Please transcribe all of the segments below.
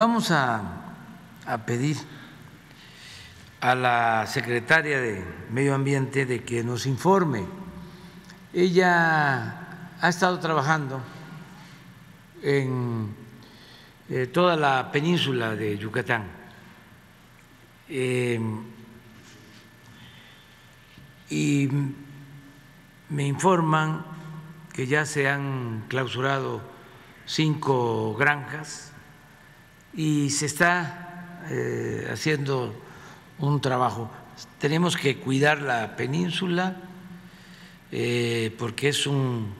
Vamos a pedir a la secretaria de Medio Ambiente de que nos informe. Ella ha estado trabajando en toda la península de Yucatán. Y me informan que ya se han clausurado 5 granjas y se está haciendo un trabajo. Tenemos que cuidar la península porque es un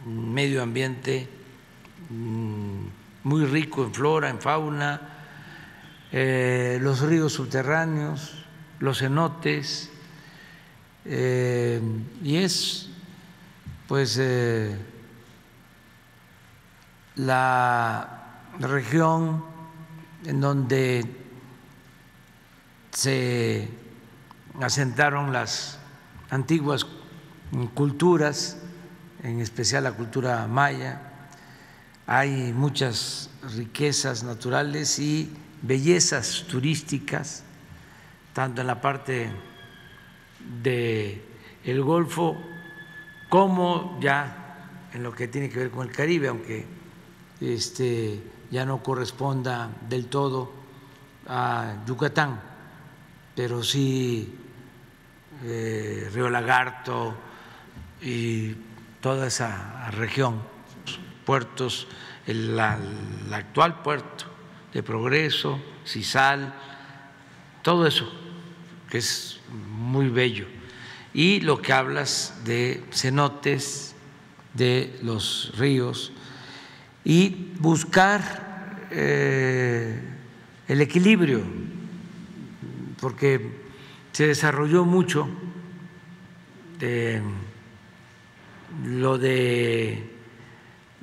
medio ambiente muy rico en flora, en fauna, los ríos subterráneos, los cenotes, y es pues la región en donde se asentaron las antiguas culturas, en especial la cultura maya. Hay muchas riquezas naturales y bellezas turísticas, tanto en la parte del Golfo como ya en lo que tiene que ver con el Caribe, aunque ya no corresponda del todo a Yucatán, pero sí Río Lagarto y toda esa región, puertos, el actual puerto de Progreso, Cizal, todo eso que es muy bello. Y lo que hablas de cenotes, de los ríos, y buscar el equilibrio, porque se desarrolló mucho lo de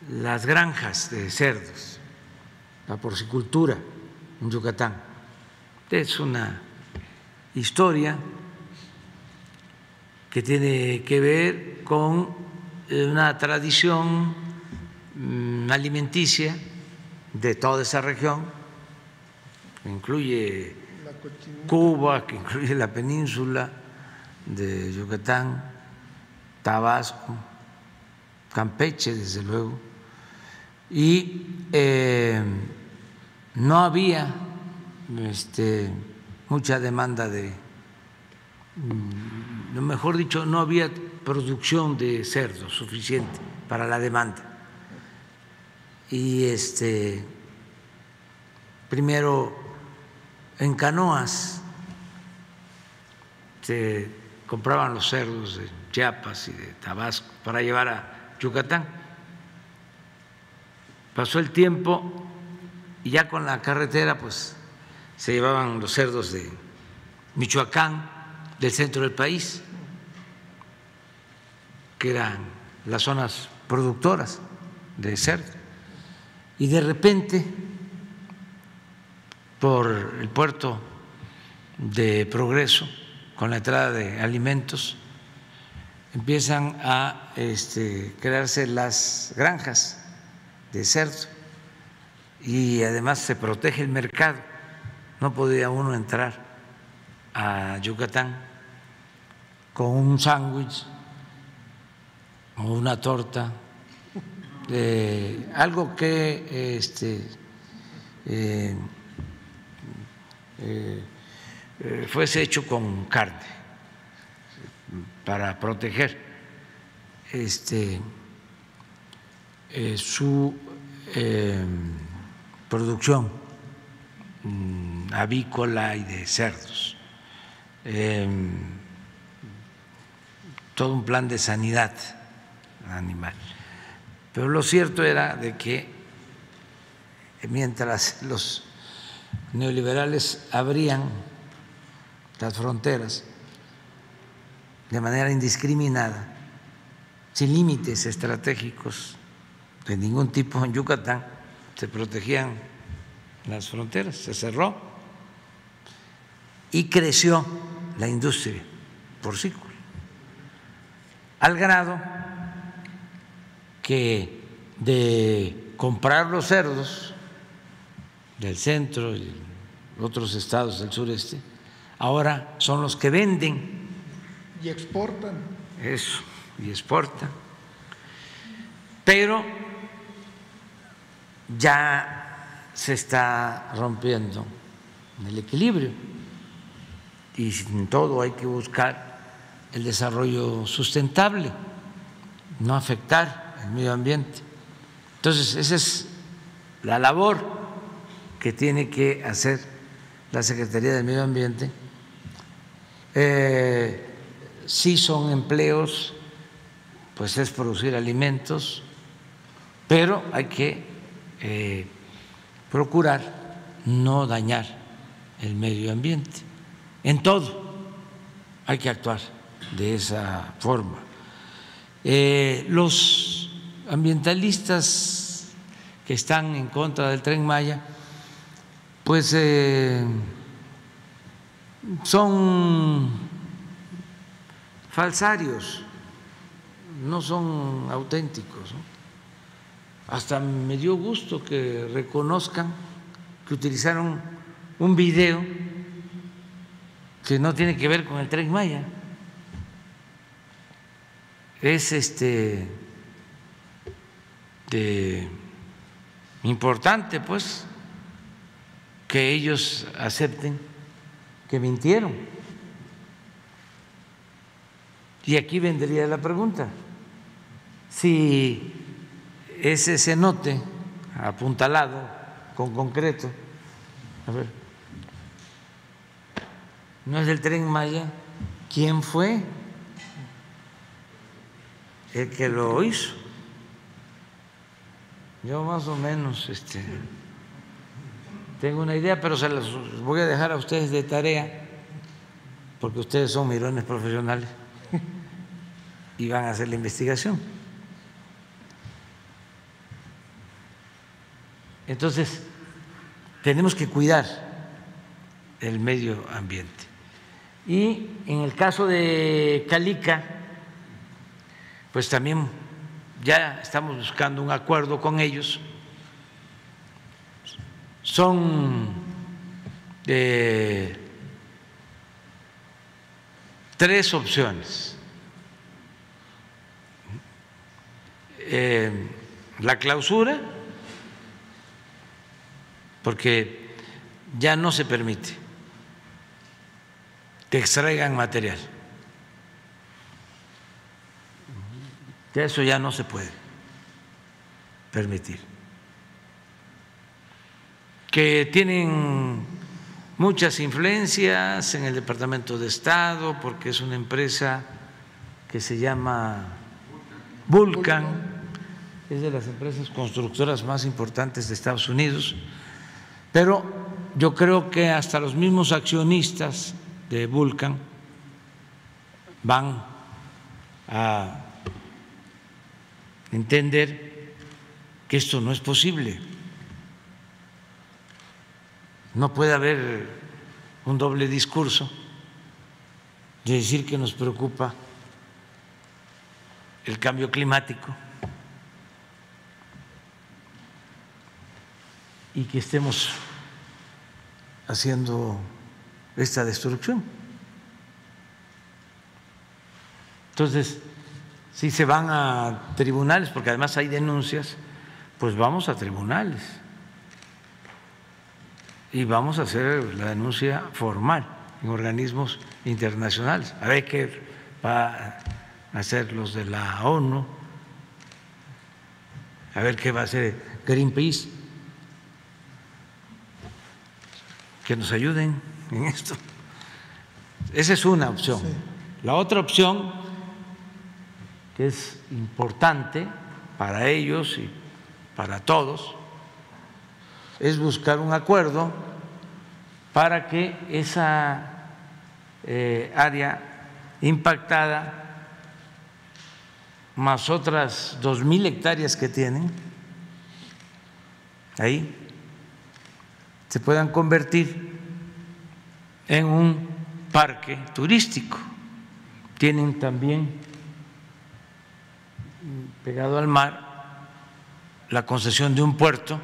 las granjas de cerdos, la porcicultura en Yucatán. Es una historia que tiene que ver con una tradición alimenticia de toda esa región, que incluye Cuba, que incluye la península de Yucatán, Tabasco, Campeche, desde luego, y no había mucha demanda mejor dicho, no había producción de cerdo suficiente para la demanda. Y primero en canoas se compraban los cerdos de Chiapas y de Tabasco para llevar a Yucatán. Pasó el tiempo y ya con la carretera pues se llevaban los cerdos de Michoacán, del centro del país, que eran las zonas productoras de cerdo. Y de repente, por el puerto de Progreso, con la entrada de alimentos, empiezan a crearse las granjas de cerdo y además se protege el mercado. No podía uno entrar a Yucatán con un sándwich o una torta, algo que fuese hecho con carne para proteger su producción avícola y de cerdos. Todo un plan de sanidad animal. Pero lo cierto era de que mientras los neoliberales abrían las fronteras de manera indiscriminada, sin límites estratégicos de ningún tipo en Yucatán, se protegían las fronteras, se cerró y creció la industria porcícola, al grado que de comprar los cerdos del centro y otros estados del sureste, ahora son los que venden. Y exportan. Eso, y exportan. Pero ya se está rompiendo el equilibrio y sin todo hay que buscar el desarrollo sustentable, no afectar el medio ambiente. Entonces, esa es la labor que tiene que hacer la Secretaría del Medio Ambiente. Sí son empleos, pues es producir alimentos, pero hay que procurar no dañar el medio ambiente. En todo hay que actuar de esa forma. Los ambientalistas que están en contra del Tren Maya, pues son falsarios, no son auténticos, ¿no? Hasta me dio gusto que reconozcan que utilizaron un video que no tiene que ver con el Tren Maya. Es importante, pues, que ellos acepten que mintieron. Y aquí vendría la pregunta: si ese cenote apuntalado con concreto, a ver, no es del Tren Maya, ¿quién fue el que lo hizo? Yo más o menos tengo una idea, pero se las voy a dejar a ustedes de tarea, porque ustedes son mirones profesionales y van a hacer la investigación. Entonces, tenemos que cuidar el medio ambiente. Y en el caso de Calica, pues también ya estamos buscando un acuerdo con ellos. Son 3 opciones. La clausura, porque ya no se permite que extraigan material. Que eso ya no se puede permitir. Que tienen muchas influencias en el Departamento de Estado, porque es una empresa que se llama Vulcan, es de las empresas constructoras más importantes de Estados Unidos, pero yo creo que hasta los mismos accionistas de Vulcan van a entender que esto no es posible. No puede haber un doble discurso de decir que nos preocupa el cambio climático y que estemos haciendo esta destrucción. Entonces, si se van a tribunales, porque además hay denuncias, pues vamos a tribunales y vamos a hacer la denuncia formal en organismos internacionales. A ver qué va a hacer los de la ONU, a ver qué va a hacer Greenpeace, que nos ayuden en esto. Esa es una opción. Sí. La otra opción, que es importante para ellos y para todos, es buscar un acuerdo para que esa área impactada, más otras 2,000 hectáreas que tienen ahí, se puedan convertir en un parque turístico. Tienen también pegado al mar la concesión de un puerto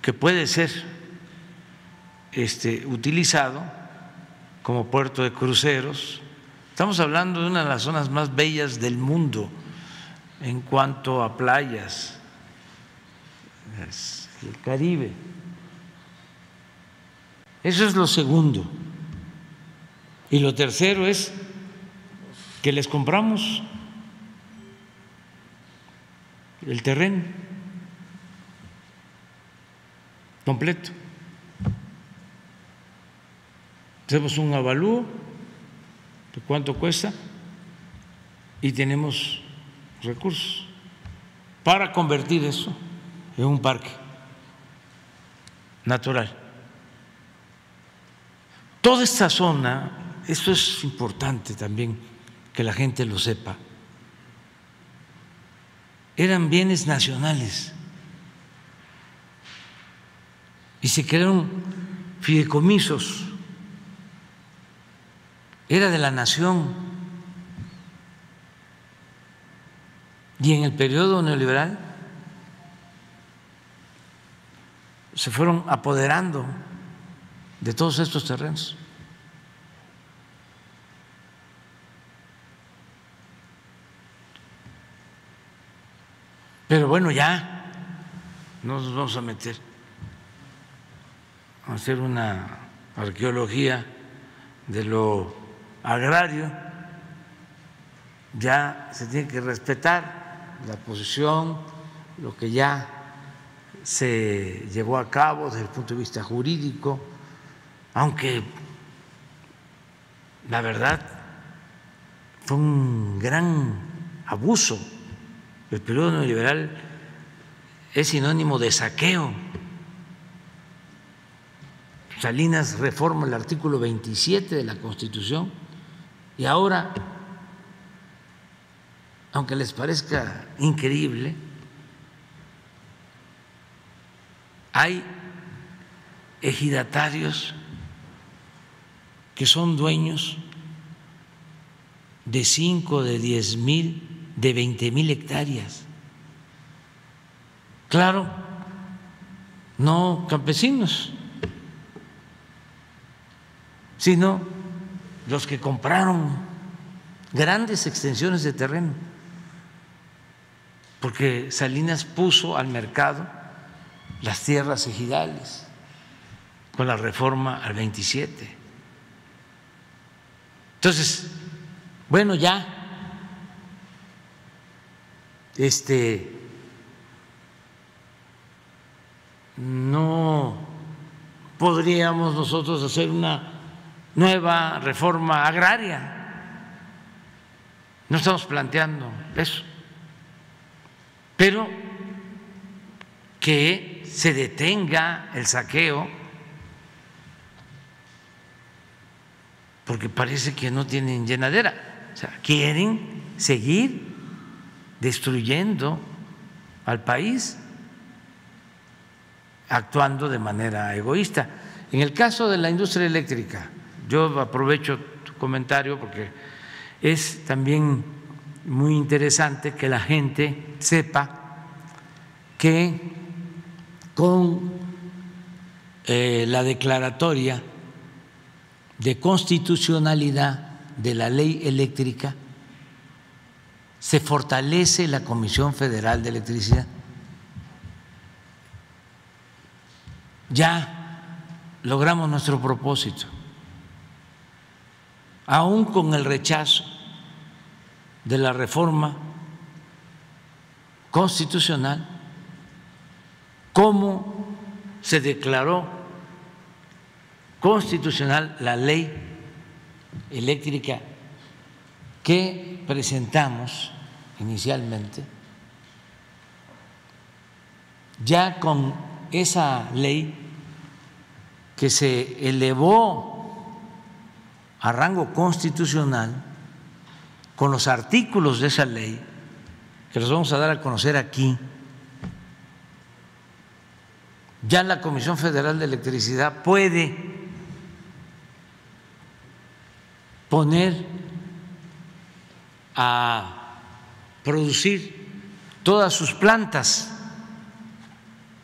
que puede ser utilizado como puerto de cruceros. Estamos hablando de una de las zonas más bellas del mundo en cuanto a playas, el Caribe. Eso es lo segundo. Y lo tercero es que les compramos el terreno completo. Hacemos un avalúo de cuánto cuesta y tenemos recursos para convertir eso en un parque natural. Toda esta zona, esto es importante también que la gente lo sepa, eran bienes nacionales y se crearon fideicomisos, era de la nación. Y en el periodo neoliberal se fueron apoderando de todos estos terrenos. Pero bueno, ya no nos vamos a meter a hacer una arqueología de lo agrario. Ya se tiene que respetar la posición, lo que ya se llevó a cabo desde el punto de vista jurídico, aunque la verdad fue un gran abuso. El periodo neoliberal es sinónimo de saqueo. Salinas reforma el artículo 27 de la Constitución y ahora, aunque les parezca increíble, hay ejidatarios que son dueños de 5, de 10,000, de 20,000 hectáreas. Claro, no campesinos, sino los que compraron grandes extensiones de terreno, porque Salinas puso al mercado las tierras ejidales con la reforma al 27. Entonces, bueno, ya no podríamos nosotros hacer una nueva reforma agraria. No estamos planteando eso, pero que se detenga el saqueo, porque parece que no tienen llenadera. O sea, quieren seguir destruyendo al país, actuando de manera egoísta. En el caso de la industria eléctrica, yo aprovecho tu comentario porque es también muy interesante que la gente sepa que con la declaratoria de constitucionalidad de la ley eléctrica se fortalece la Comisión Federal de Electricidad. Ya logramos nuestro propósito, aún con el rechazo de la reforma constitucional. ¿Cómo se declaró constitucional la ley eléctrica que presentamos inicialmente? Ya con esa ley que se elevó a rango constitucional, con los artículos de esa ley, que los vamos a dar a conocer aquí, ya la Comisión Federal de Electricidad puede poner a producir todas sus plantas,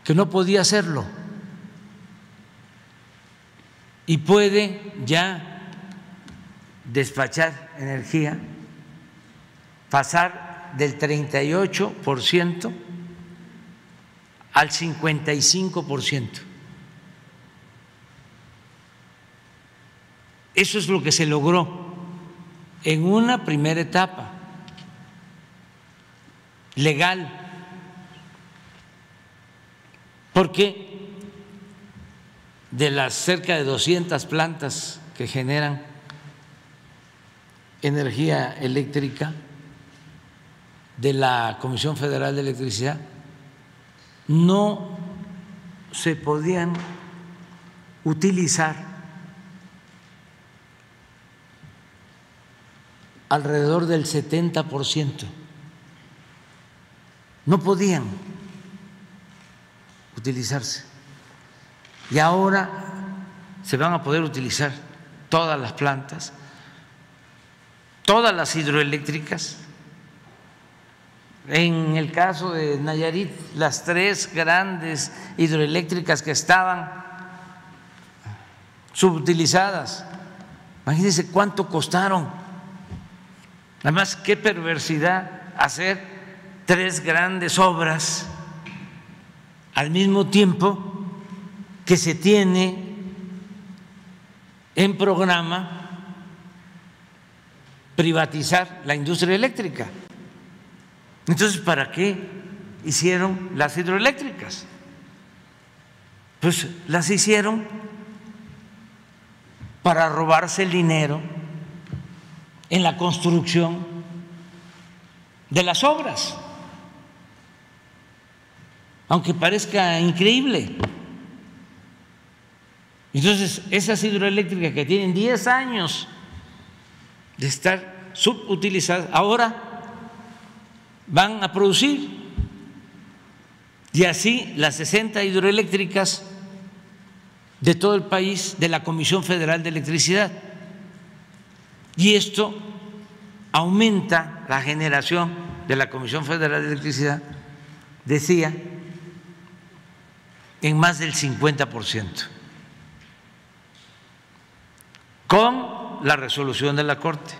que no podía hacerlo. y puede ya despachar energía, pasar del 38% al 55%. Eso es lo que se logró en una primera etapa legal, porque de las cerca de 200 plantas que generan energía eléctrica de la Comisión Federal de Electricidad, no se podían utilizar alrededor del 70%. No podían utilizarse. Y ahora se van a poder utilizar todas las plantas, todas las hidroeléctricas. En el caso de Nayarit, las 3 grandes hidroeléctricas que estaban subutilizadas, imagínense cuánto costaron. Además, qué perversidad hacer 3 grandes obras al mismo tiempo que se tiene en programa privatizar la industria eléctrica. Entonces, ¿para qué hicieron las hidroeléctricas? Pues las hicieron para robarse el dinero en la construcción de las obras, aunque parezca increíble. Entonces, esas hidroeléctricas que tienen 10 años de estar subutilizadas, ahora van a producir, y así las 60 hidroeléctricas de todo el país de la Comisión Federal de Electricidad. Y esto aumenta la generación de la Comisión Federal de Electricidad, decía, en más del 50%, con la resolución de la Corte.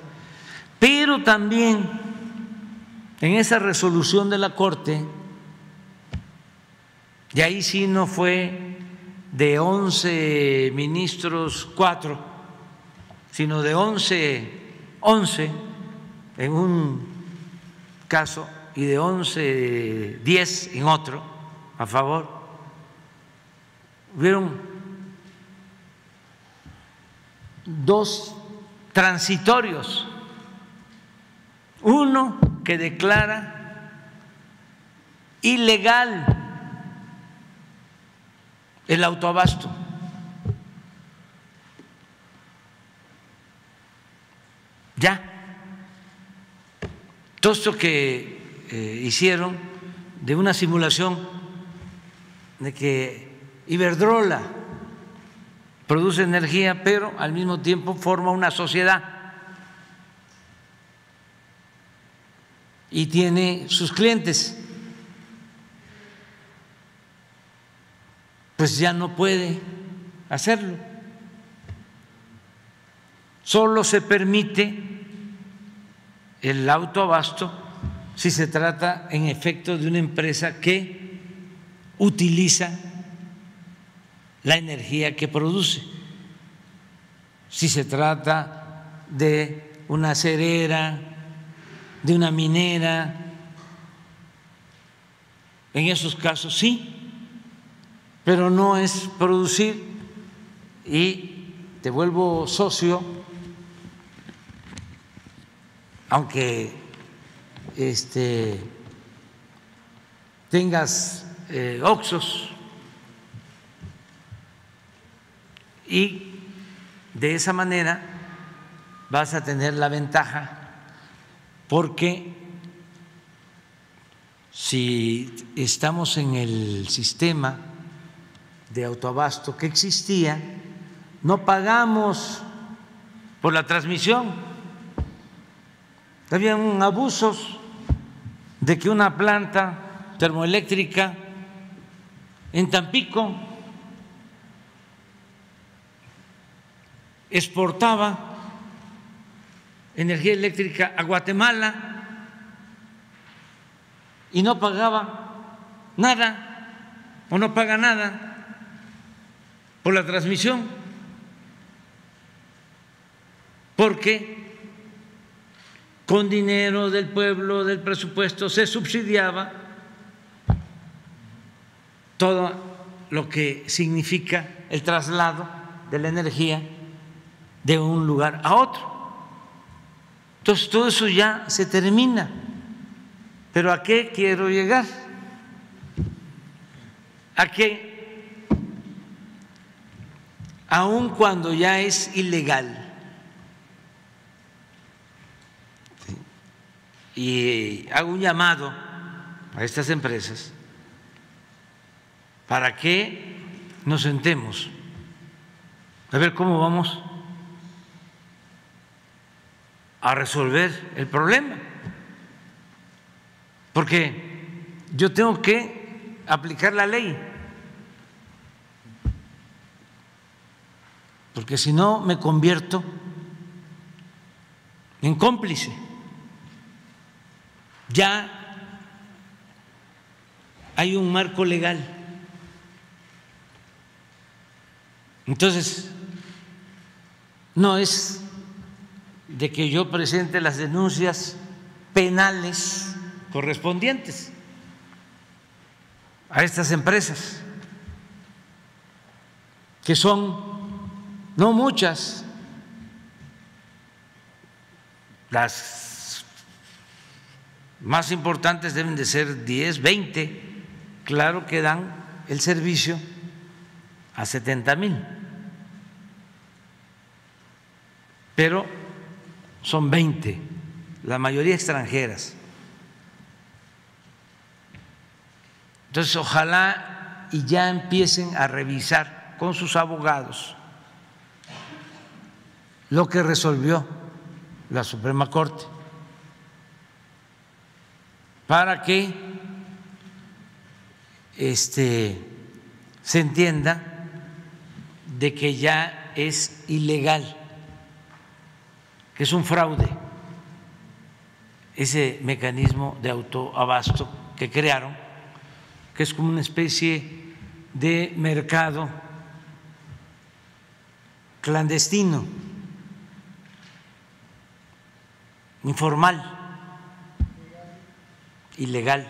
Pero también en esa resolución de la Corte, y ahí sí no fue de 11 ministros 4, sino de 11 en un caso y de 11-10 en otro, a favor. Hubieron 2 transitorios, uno que declara ilegal el autoabasto, ya todo esto que hicieron de una simulación de que Iberdrola produce energía, pero al mismo tiempo forma una sociedad y tiene sus clientes, pues ya no puede hacerlo. Solo se permite el autoabasto si se trata en efecto de una empresa que utiliza la energía que produce. Si se trata de una cerera, de una minera, en esos casos sí, pero no es producir. Y te vuelvo socio, aunque tengas Oxxos, y de esa manera vas a tener la ventaja, porque si estamos en el sistema de autoabasto que existía, no pagamos por la transmisión. Habían abusos de que una planta termoeléctrica en Tampico exportaba energía eléctrica a Guatemala y no pagaba nada o no paga nada por la transmisión, porque con dinero del pueblo, del presupuesto, se subsidiaba todo lo que significa el traslado de la energía de un lugar a otro. Entonces, todo eso ya se termina. ¿Pero a qué quiero llegar? A que aun cuando ya es ilegal, y hago un llamado a estas empresas para que nos sentemos a ver cómo vamos a resolver el problema, porque yo tengo que aplicar la ley, porque si no me convierto en cómplice. Ya hay un marco legal. Entonces, no es de que yo presente las denuncias penales correspondientes a estas empresas, que son no muchas, las más importantes deben de ser 10, 20, claro que dan el servicio a 70,000, pero son 20, la mayoría extranjeras. Entonces, ojalá y ya empiecen a revisar con sus abogados lo que resolvió la Suprema Corte, para que se entienda de que ya es ilegal, que es un fraude ese mecanismo de autoabasto que crearon, que es como una especie de mercado clandestino, informal, ilegal.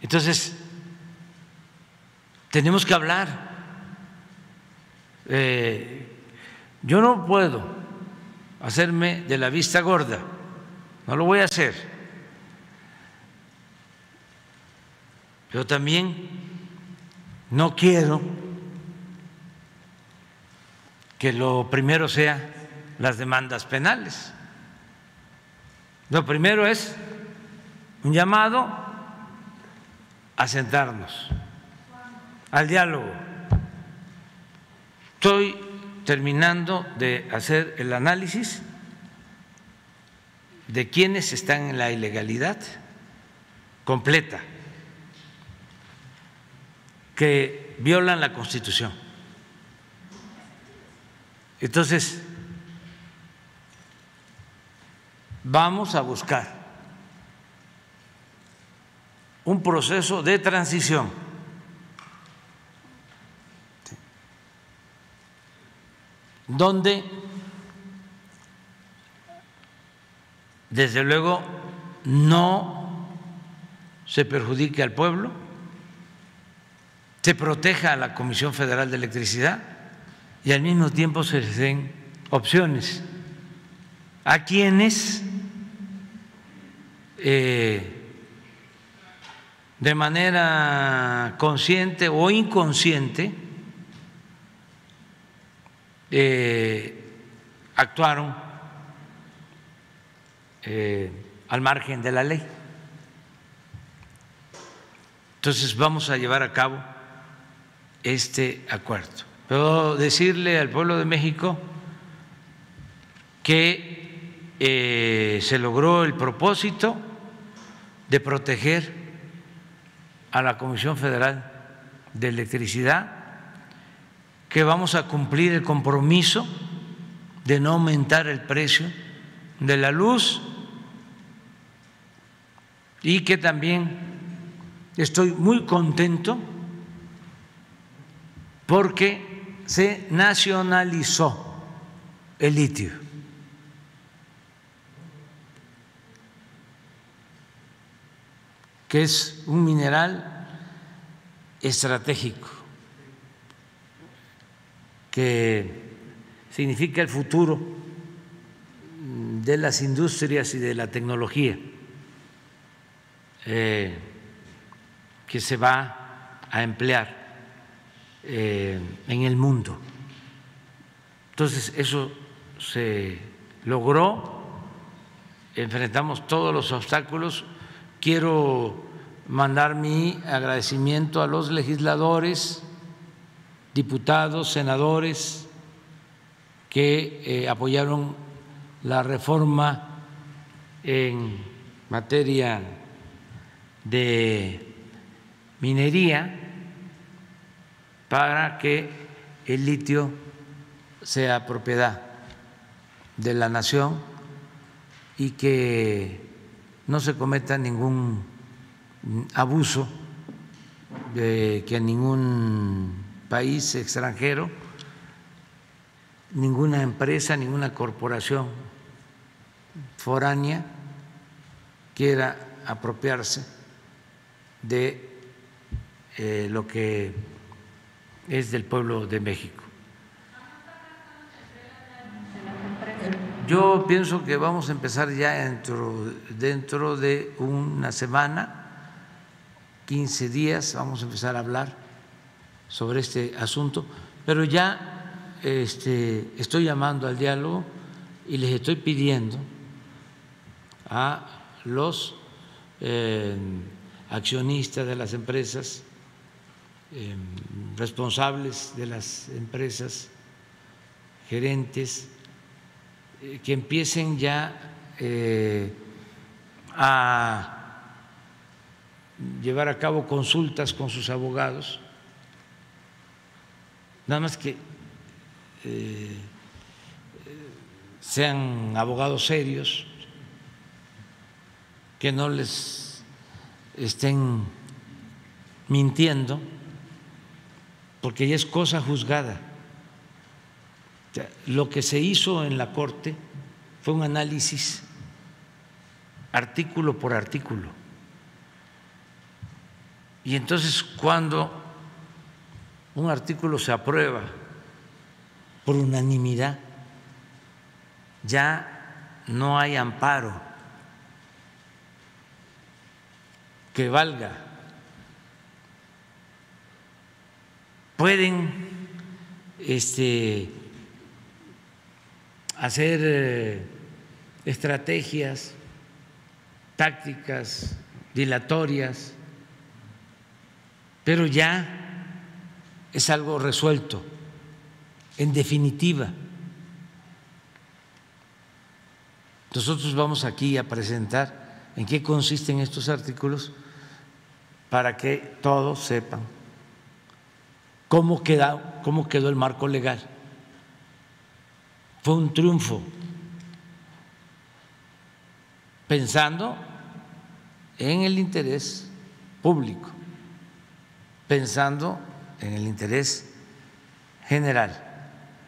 Entonces, tenemos que hablar. Yo no puedo hacerme de la vista gorda, no lo voy a hacer, pero también no quiero que lo primero sea las demandas penales. Lo primero es un llamado a sentarnos al diálogo. Estoy terminando de hacer el análisis de quienes están en la ilegalidad completa, que violan la Constitución. Entonces, vamos a buscar un proceso de transición donde, desde luego, no se perjudique al pueblo, se proteja a la Comisión Federal de Electricidad y al mismo tiempo se les den opciones a quienes de manera consciente o inconsciente actuaron al margen de la ley. Entonces vamos a llevar a cabo este acuerdo. Pero decirle al pueblo de México que se logró el propósito de proteger a la Comisión Federal de Electricidad, que vamos a cumplir el compromiso de no aumentar el precio de la luz y que también estoy muy contento porque se nacionalizó el litio. Que es un mineral estratégico, que significa el futuro de las industrias y de la tecnología que se va a emplear en el mundo. Entonces, eso se logró, enfrentamos todos los obstáculos. Quiero mandar mi agradecimiento a los legisladores, diputados, senadores que apoyaron la reforma en materia de minería para que el litio sea propiedad de la nación y que no se cometa ningún abuso, de que ningún país extranjero, ninguna empresa, ninguna corporación foránea quiera apropiarse de lo que es del pueblo de México. Yo pienso que vamos a empezar ya dentro de una semana, 15 días, vamos a empezar a hablar sobre este asunto, pero ya estoy llamando al diálogo y les estoy pidiendo a los accionistas de las empresas, responsables de las empresas, gerentes, que empiecen ya a llevar a cabo consultas con sus abogados, nada más que sean abogados serios, que no les estén mintiendo, porque ya es cosa juzgada. Lo que se hizo en la Corte fue un análisis artículo por artículo. Y entonces, cuando un artículo se aprueba por unanimidad, ya no hay amparo que valga. Pueden hacer estrategias, tácticas dilatorias, pero ya es algo resuelto, en definitiva. Nosotros vamos aquí a presentar en qué consisten estos artículos para que todos sepan cómo quedó el marco legal. Fue un triunfo, pensando en el interés público, pensando en el interés general,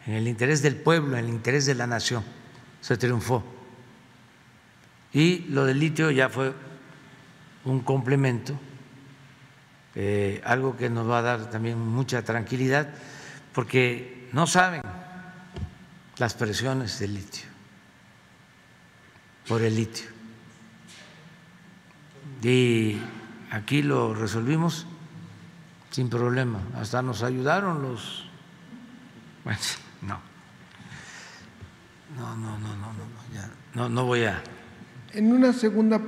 en el interés del pueblo, en el interés de la nación. Se triunfó. Y lo del litio ya fue un complemento, algo que nos va a dar también mucha tranquilidad, porque no saben las presiones del litio, por el litio. Y aquí lo resolvimos sin problema, hasta nos ayudaron los… Bueno, no voy a… En una segunda